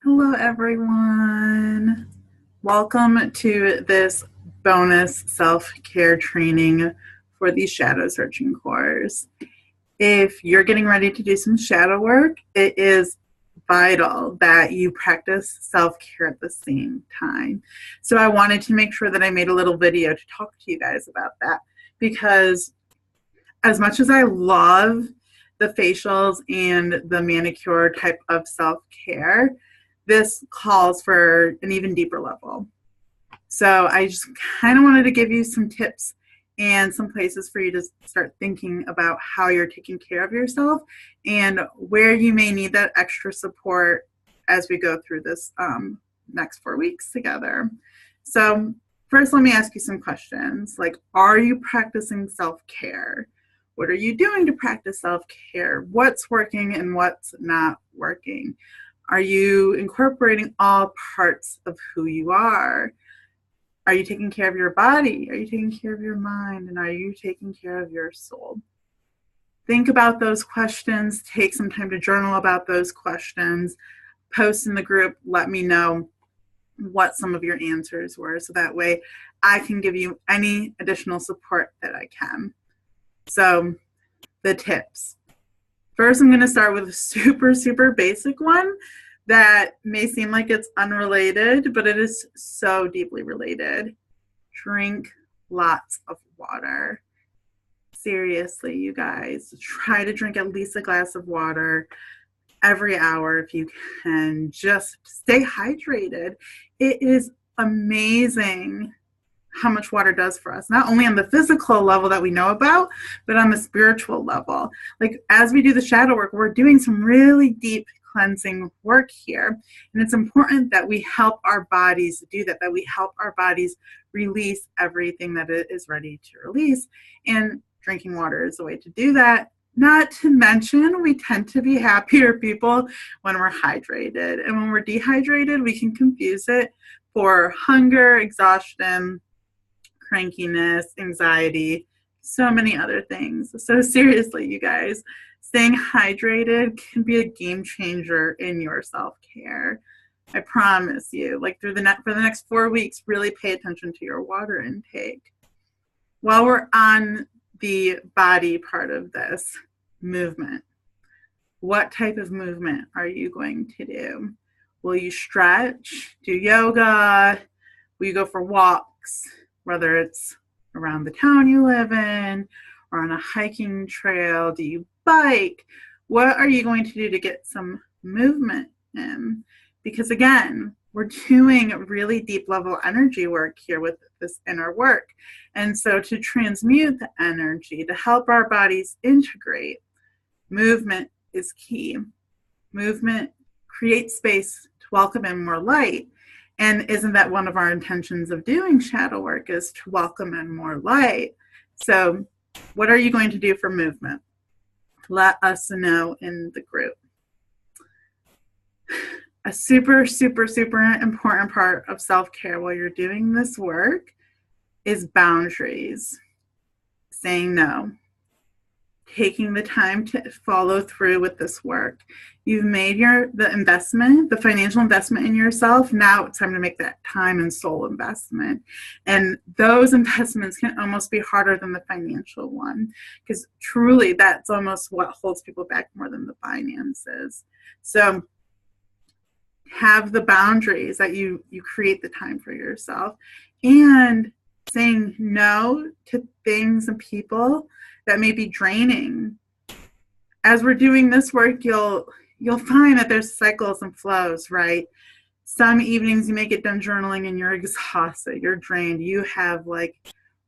Hello, everyone. Welcome to this bonus self-care training for the shadow searching course. If you're getting ready to do some shadow work, it is vital that you practice self-care at the same time. So I wanted to make sure that I made a little video to talk to you guys about that, because as much as I love the facials and the manicure type of self-care, this calls for an even deeper level. So I just kind of wanted to give you some tips and some places for you to start thinking about how you're taking care of yourself and where you may need that extra support as we go through this next 4 weeks together. So first, let me ask you some questions like, are you practicing self-care? What are you doing to practice self-care? What's working and what's not working? Are you incorporating all parts of who you are? Are you taking care of your body? Are you taking care of your mind? And are you taking care of your soul? Think about those questions. Take some time to journal about those questions. Post in the group. Let me know what some of your answers were, so that way I can give you any additional support that I can. So the tips. First, I'm going to start with a super basic one that may seem like it's unrelated, but it is so deeply related. Drink lots of water. Seriously, you guys, try to drink at least a glass of water every hour if you can. Just stay hydrated. It is amazing how much water does for us, not only on the physical level that we know about, but on the spiritual level. Like, as we do the shadow work, we're doing some really deep cleansing work here. And it's important that we help our bodies do that, that we help our bodies release everything that it is ready to release. And drinking water is a way to do that. Not to mention, we tend to be happier people when we're hydrated. And when we're dehydrated, we can confuse it for hunger, exhaustion, crankiness, anxiety, so many other things. So seriously, you guys, staying hydrated can be a game changer in your self-care. I promise you. Like, for the next 4 weeks, really pay attention to your water intake. While we're on the body part of this, movement. What type of movement are you going to do? Will you stretch, do yoga? Will you go for walks, whether it's around the town you live in or on a hiking trail? Do you bike? What are you going to do to get some movement in? Because again, we're doing really deep level energy work here with this inner work. And so to transmute the energy, to help our bodies integrate, movement is key. Movement creates space to welcome in more light. And isn't that one of our intentions of doing shadow work, is to welcome in more light? So what are you going to do for movement? Let us know in the group. A super important part of self-care while you're doing this work is boundaries. Saying no. Taking the time to follow through with this work. You've made the investment, the financial investment in yourself. Now it's time to make that time and soul investment. And those investments can almost be harder than the financial one, because truly that's almost what holds people back more than the finances. So have the boundaries that you create the time for yourself, and saying no to things and people that may be draining. As we're doing this work, you'll find that there's cycles and flows, right? Some evenings you may get done journaling and you're exhausted, you're drained, you have like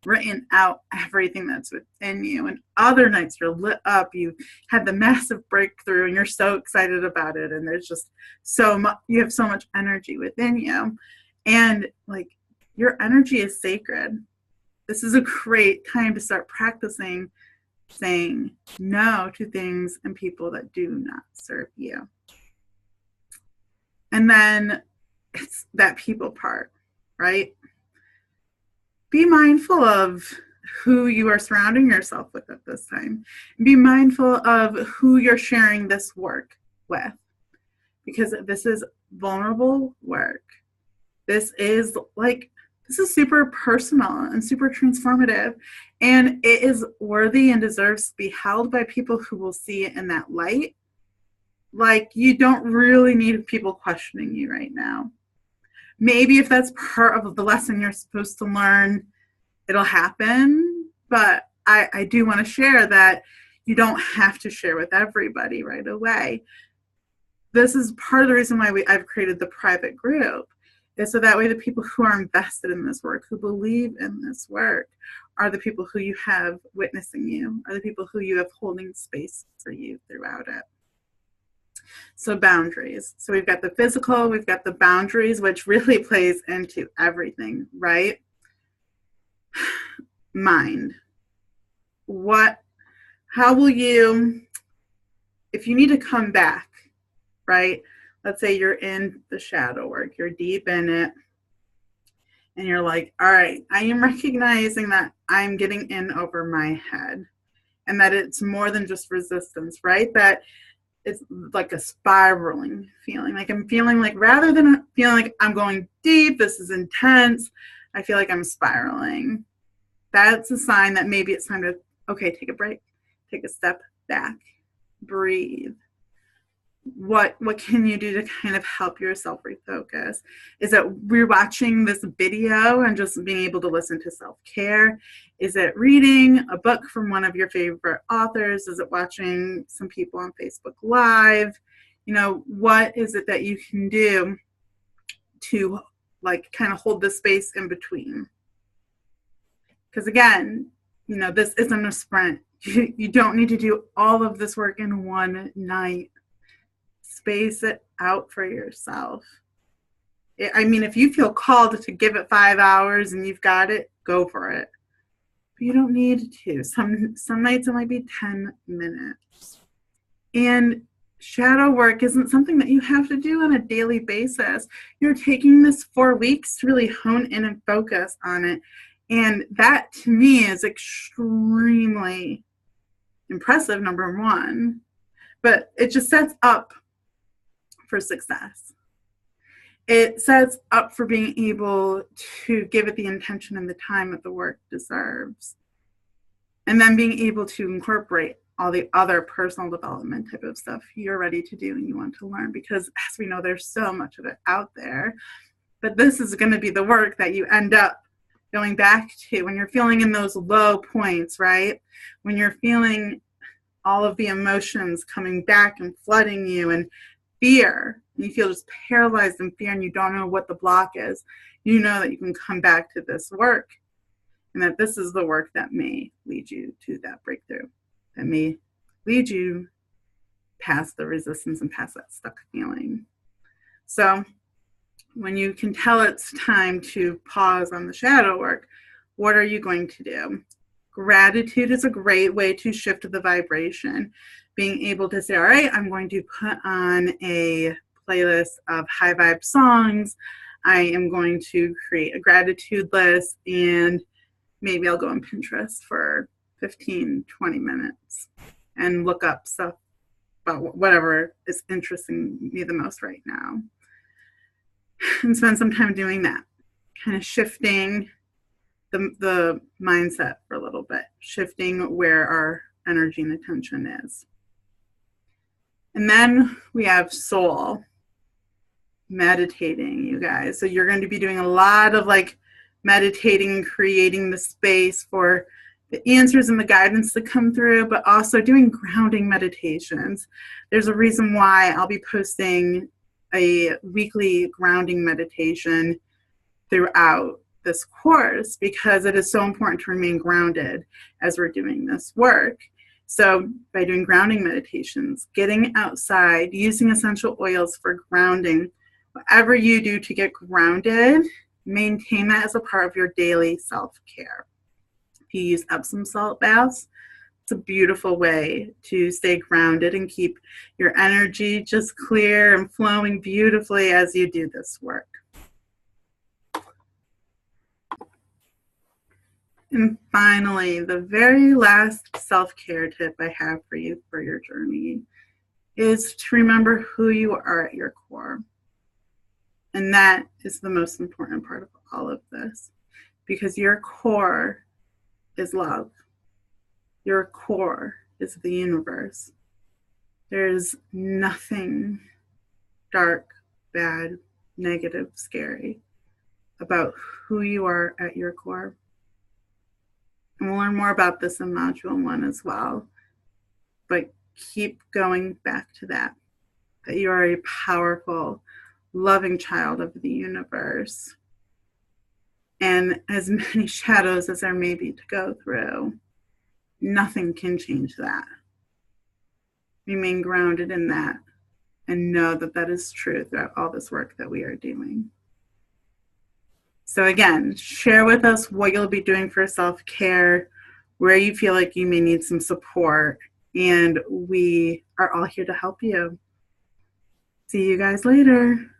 written out everything that's within you. And other nights you're lit up, you had the massive breakthrough and you're so excited about it. And there's just so much, you have so much energy within you. And like, your energy is sacred. This is a great time to start practicing saying no to things and people that do not serve you. And then it's that people part, right? Be mindful of who you are surrounding yourself with at this time. Be mindful of who you're sharing this work with. because this is vulnerable work. This is super personal and super transformative, and it is worthy and deserves to be held by people who will see it in that light. Like, you don't really need people questioning you right now. Maybe if that's part of the lesson you're supposed to learn, it'll happen. But I do want to share that you don't have to share with everybody right away. This is part of the reason why I've created the private group, is so that way the people who are invested in this work, who believe in this work, are the people who you have witnessing you, are the people who you have holding space for you throughout it. So boundaries. So we've got the physical, we've got the boundaries, which really plays into everything, right? Mind. How will you, if you need to come back, right? Let's say you're in the shadow work, you're deep in it, and you're like, all right, I am recognizing that I'm getting in over my head, and that it's more than just resistance, right? That it's like a spiraling feeling. Like, I'm feeling like, rather than feeling like I'm going deep, this is intense, I feel like I'm spiraling. That's a sign that maybe it's time to, okay, take a break, take a step back, breathe. What can you do to kind of help yourself refocus? Is it rewatching this video and just being able to listen to self-care? Is it reading a book from one of your favorite authors? Is it watching some people on Facebook Live? What is it that you can do to kind of hold the space in between? Because again, this isn't a sprint. You don't need to do all of this work in one night. Space it out for yourself. If you feel called to give it 5 hours and you've got it, go for it. But you don't need to. Some nights it might be 10 minutes. And shadow work isn't something that you have to do on a daily basis. You're taking this 4 weeks to really hone in and focus on it. And that, to me, is extremely impressive, number one. But it just sets up for success. It sets up for being able to give it the intention and the time that the work deserves. And then being able to incorporate all the other personal development type of stuff you're ready to do and you want to learn, because as we know, there's so much of it out there. But this is going to be the work that you end up going back to when you're feeling in those low points, right? When you're feeling all of the emotions coming back and flooding you, and fear, and you feel just paralyzed in fear and you don't know what the block is, you know that you can come back to this work, and that this is the work that may lead you to that breakthrough, that may lead you past the resistance and past that stuck feeling. So when you can tell it's time to pause on the shadow work, what are you going to do? Gratitude is a great way to shift the vibration. Being able to say, all right, I'm going to put on a playlist of high vibe songs. I am going to create a gratitude list, and maybe I'll go on Pinterest for 15, 20 minutes and look up stuff about whatever is interesting me the most right now. And spend some time doing that, kind of shifting the mindset for a little bit, shifting where our energy and attention is. And then we have soul, meditating, you guys. So you're going to be doing a lot of meditating and creating the space for the answers and the guidance to come through, but also doing grounding meditations. There's a reason why I'll be posting a weekly grounding meditation throughout this course, because it is so important to remain grounded as we're doing this work. So by doing grounding meditations, getting outside, using essential oils for grounding, whatever you do to get grounded, maintain that as a part of your daily self-care. If you use Epsom salt baths, it's a beautiful way to stay grounded and keep your energy just clear and flowing beautifully as you do this work. And finally, the very last self-care tip I have for you for your journey is to remember who you are at your core. And that is the most important part of all of this, because your core is love. Your core is the universe. There's nothing dark, bad, negative, scary about who you are at your core. And we'll learn more about this in Module 1 as well. But keep going back to that you are a powerful, loving child of the universe. And as many shadows as there may be to go through, nothing can change that. Remain grounded in that and know that that is true throughout all this work that we are doing. So again, share with us what you'll be doing for self-care, where you feel like you may need some support, and we are all here to help you. See you guys later.